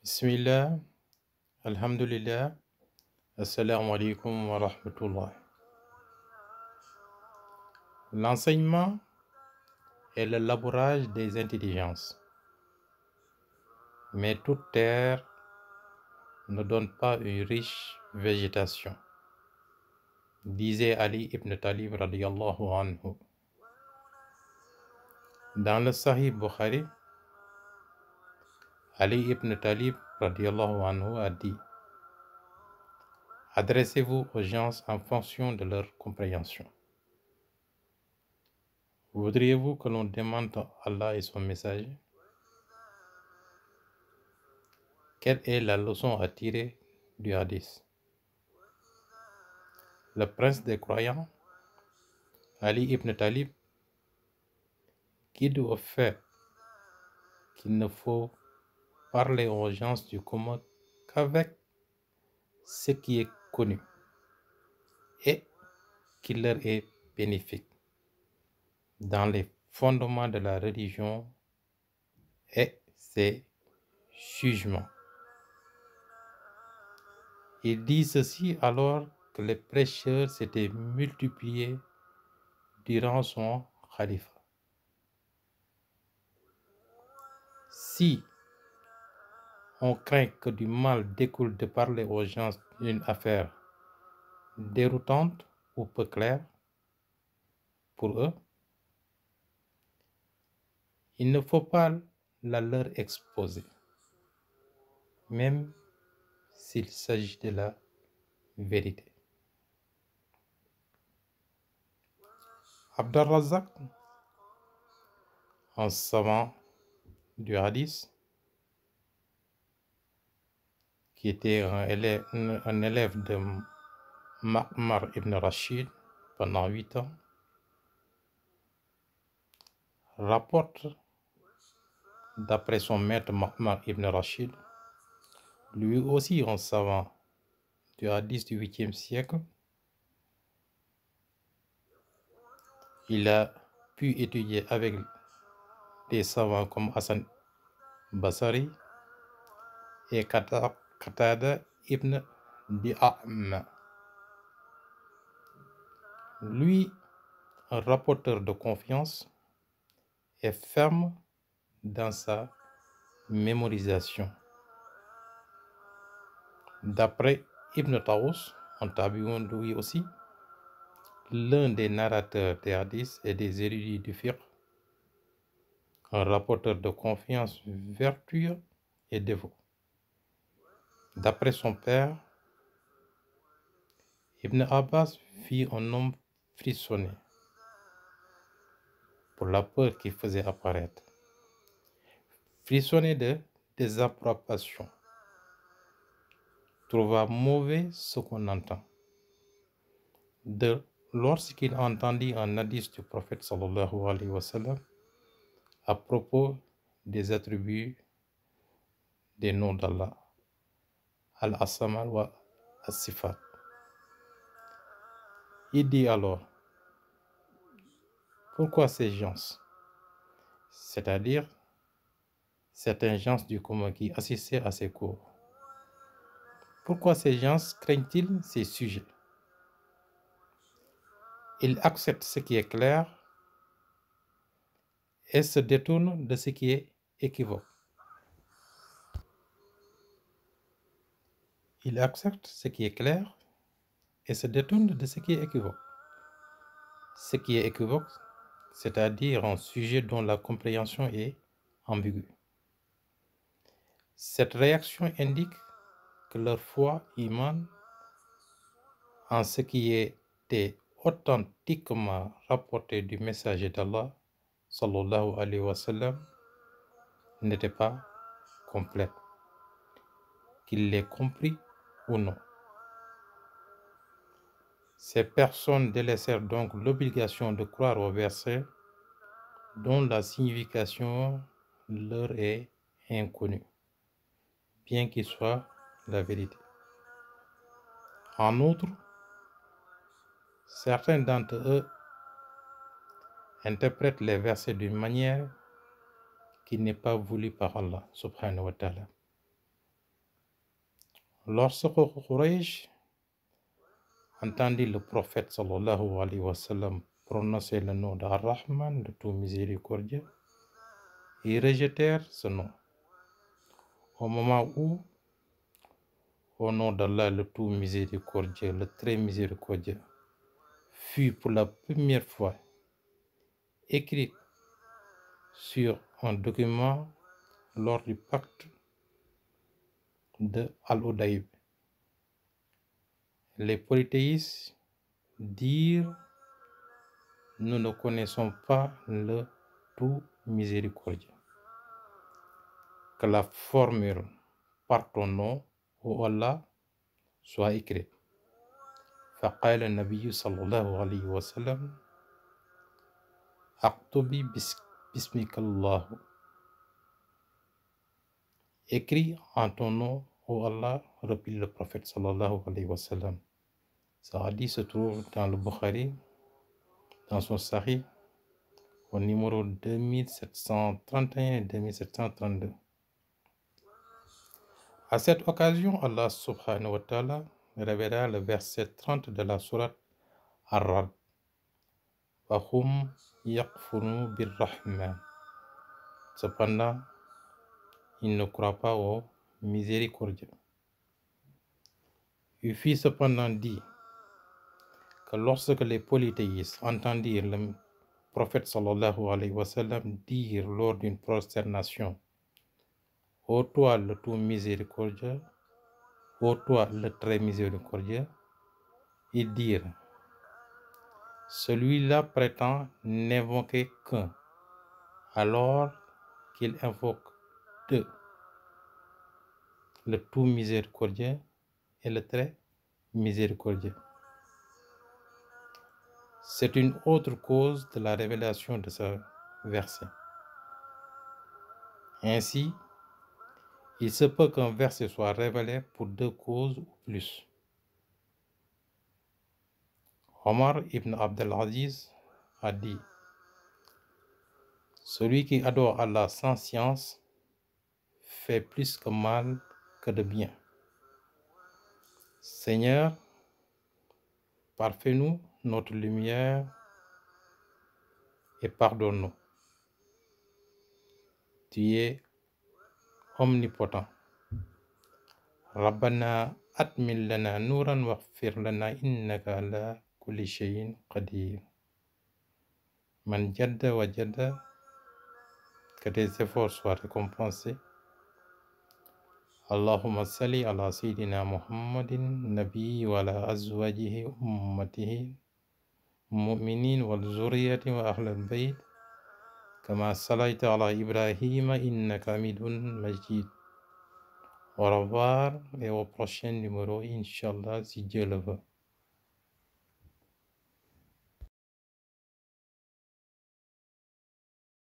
Bismillah, Alhamdulillah, Assalamu alaikum wa rahmatullah. L'enseignement est le labourage des intelligences, mais toute terre ne donne pas une riche végétation, disait Ali ibn Talib radiyallahu anhu. Dans le Sahih Bukhari, Ali ibn Talib radiyallahu anhu a dit: adressez-vous aux gens en fonction de leur compréhension. Voudriez-vous que l'on demande Allah et son messager? Quelle est la leçon à tirer du hadith? Le prince des croyants, Ali ibn Talib, guide au fait qu'il ne faut parler aux gens du commun qu'avec ce qui est connu et qui leur est bénéfique dans les fondements de la religion et ses jugements. Il dit ceci alors que les prêcheurs s'étaient multipliés durant son khalifa. Si on craint que du mal découle de parler aux gens d'une affaire déroutante ou peu claire pour eux, il ne faut pas la leur exposer, même s'il s'agit de la vérité. Abd al-Razzaq, un savant du hadith, qui était un élève de Ma'mar ibn Rashid pendant 8 ans, rapporte, d'après son maître Ma'mar ibn Rashid, lui aussi un savant du hadith du 8e siècle, il a pu étudier avec des savants comme Hassan Basari et Qatada ibn Di'am. Lui, un rapporteur de confiance, est ferme dans sa mémorisation. D'après Ibn Taous, un tabi'un lui aussi, l'un des narrateurs des hadiths et des érudits du fiqh, un rapporteur de confiance vertueux et dévot. D'après son père, Ibn Abbas vit un homme frissonner pour la peur qu'il faisait apparaître. Frissonner de désapprobation, trouva mauvais ce qu'on entend. Lorsqu'il entendit un hadith du prophète sallallahu alayhi wa sallam à propos des attributs des noms d'Allah, Al-Asma wa As-Sifat, il dit alors: pourquoi ces gens, c'est-à-dire certains gens du commun qui assistaient à ces cours, pourquoi ces gens craignent-ils ces sujets? Ils acceptent ce qui est clair et se détournent de ce qui est équivoque. Ils acceptent ce qui est clair et se détournent de ce qui est équivoque. Ce qui est équivoque, c'est-à-dire un sujet dont la compréhension est ambiguë. Cette réaction indique que leur foi émane en ce qui était authentiquement rapporté du messager d'Allah sallallahu alayhi wa sallam n'était pas complète, qu'il l'ait compris ou non. Ces personnes délaissèrent donc l'obligation de croire au verset dont la signification leur est inconnue, bien qu'il soit la vérité. En outre, certains d'entre eux interprètent les versets d'une manière qui n'est pas voulue par Allah subhanahu wa ta'ala. Lorsque Quraysh entendit le prophète sallallahu alayhi wa sallam prononcer le nom d'Ar-Rahman, le tout miséricordieux, ils rejetèrent ce nom. Au moment où, au nom d'Allah, le tout miséricordieux, le très miséricordieux, fut pour la première fois écrit sur un document lors du pacte de Al-Udaïb, les polythéistes dirent: nous ne connaissons pas le tout miséricordieux. Que la formule par ton nom, ô Allah, soit écrite. فقال النبي صلى الله عليه وسلم اكتبي باسمك الله. Écrit en ton nom, ô Allah, reprit le prophète sallallahu alayhi wa sallam. Ce hadith se trouve dans le Bukhari, dans son Sahih, au numéro 2731 et 2732. À cette occasion, Allah subhanahu wa ta'ala révéla le verset 30 de la sourate Ar-Ra'd. Wahum yakfurun bir-Rahman. Cependant, ils ne croient pas au miséricordieux. Il fut cependant dit que lorsque les polythéistes entendirent le prophète sallallahu alayhi wa sallam dire lors d'une prosternation: ô toi le tout miséricordieux, ô toi le très miséricordieux, ils dirent: celui-là prétend n'invoquer qu'un, alors qu'il invoque deux, le tout miséricordieux et le très miséricordieux. C'est une autre cause de la révélation de ce verset. Ainsi, il se peut qu'un verset soit révélé pour deux causes ou plus. Omar ibn Abdelaziz a dit: celui qui adore Allah sans science fait plus de mal que de bien. Seigneur, parfais-nous notre lumière et pardonne-nous. Tu es omnipotent. Rabbana atmil lana nuran waghfir lana innaka ala kulli shay'in qadir. Man jadda wa jadda, que tes efforts soient récompensés. Allahumma salli ala sayyidina Muhammadin nabi wa ala azwajihi ummatihi mu'minin wal zurriyati wa ahlal bayt kama sallaita ala Ibrahim innaka hamidun majid. Au revoir et au prochain numéro, Inch'Allah, si Dieu le veut.